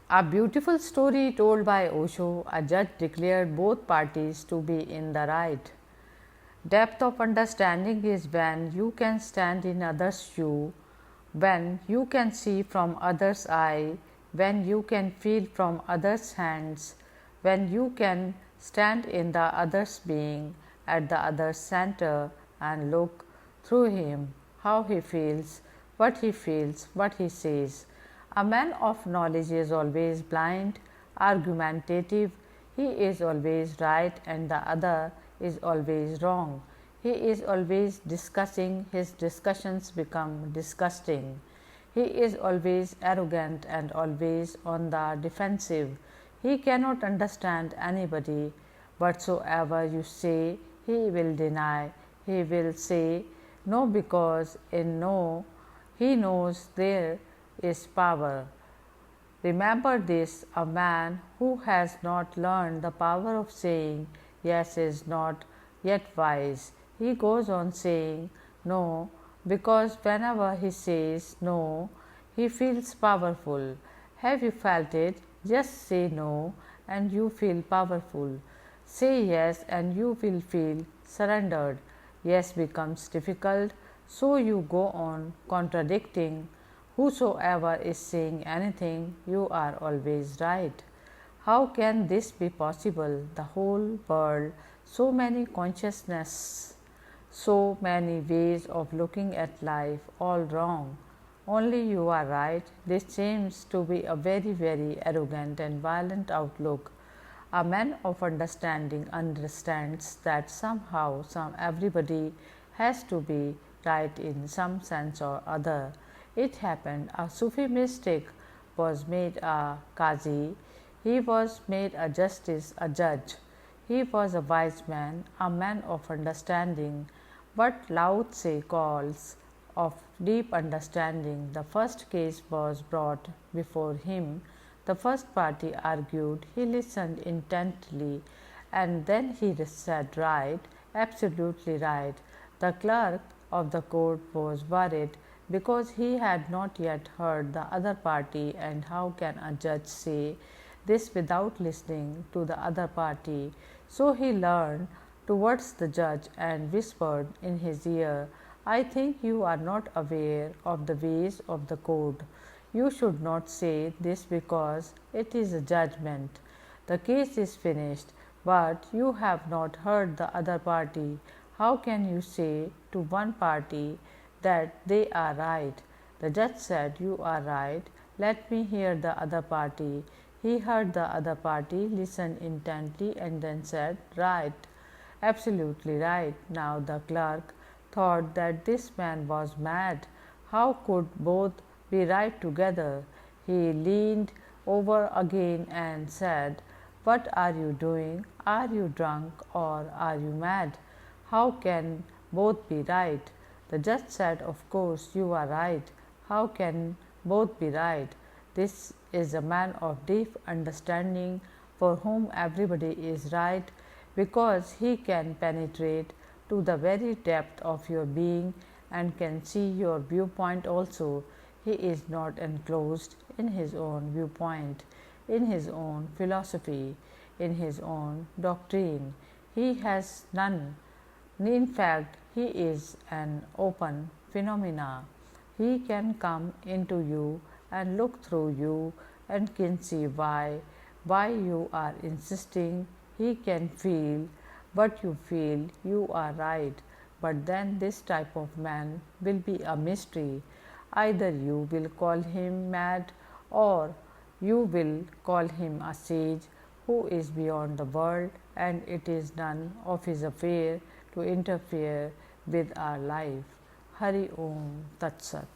A beautiful story told by Osho, a judge declared both parties to be in the right. Depth of understanding is when you can stand in others' shoe, when you can see from others' eye, when you can feel from others' hands, when you can stand in the other's being, at the other's center, and look through him, how he feels, what he says. A man of knowledge is always blind, argumentative, he is always right and the other is always wrong. He is always discussing, his discussions become disgusting. He is always arrogant and always on the defensive. He cannot understand anybody. Whatsoever you say, he will deny. He will say no because in no he knows there is power. Remember this, a man who has not learned the power of saying yes is not yet wise. He goes on saying no because whenever he says no, he feels powerful. Have you felt it? Just say no and you feel powerful. Say yes and you will feel surrendered. Yes becomes difficult, so you go on contradicting. Whosoever is saying anything, you are always right. How can this be possible? The whole world, so many consciousness, so many ways of looking at life, all wrong. Only you are right. This seems to be a very, very arrogant and violent outlook. A man of understanding understands that somehow everybody has to be right in some sense or other. It happened a Sufi mystic was made a Qazi, he was made a justice, a judge. He was a wise man, a man of understanding, what Lao Tse calls of deep understanding. The first case was brought before him. The first party argued. He listened intently and then he said, right, absolutely right. The clerk of the court was worried because he had not yet heard the other party, and how can a judge say this without listening to the other party? So he leaned towards the judge and whispered in his ear, I think you are not aware of the ways of the court. You should not say this because it is a judgment. The case is finished, but you have not heard the other party. How can you say to one party that they are right? The judge said, you are right, let me hear the other party. He heard the other party, listened intently and then said, right, absolutely right. Now the clerk thought that this man was mad. How could both be right together? He leaned over again and said, what are you doing? Are you drunk or are you mad? How can both be right? The judge said, of course you are right. How can both be right? This is a man of deep understanding for whom everybody is right because he can penetrate to the very depth of your being and can see your viewpoint also. He is not enclosed in his own viewpoint, in his own philosophy, in his own doctrine. He has none. In fact, he is an open phenomena. He can come into you and look through you and can see why you are insisting. He can feel what you feel. You are right. But then this type of man will be a mystery. Either you will call him mad or you will call him a sage who is beyond the world, and it is none of his affair to interfere with our life. Hari Om Tat Sat.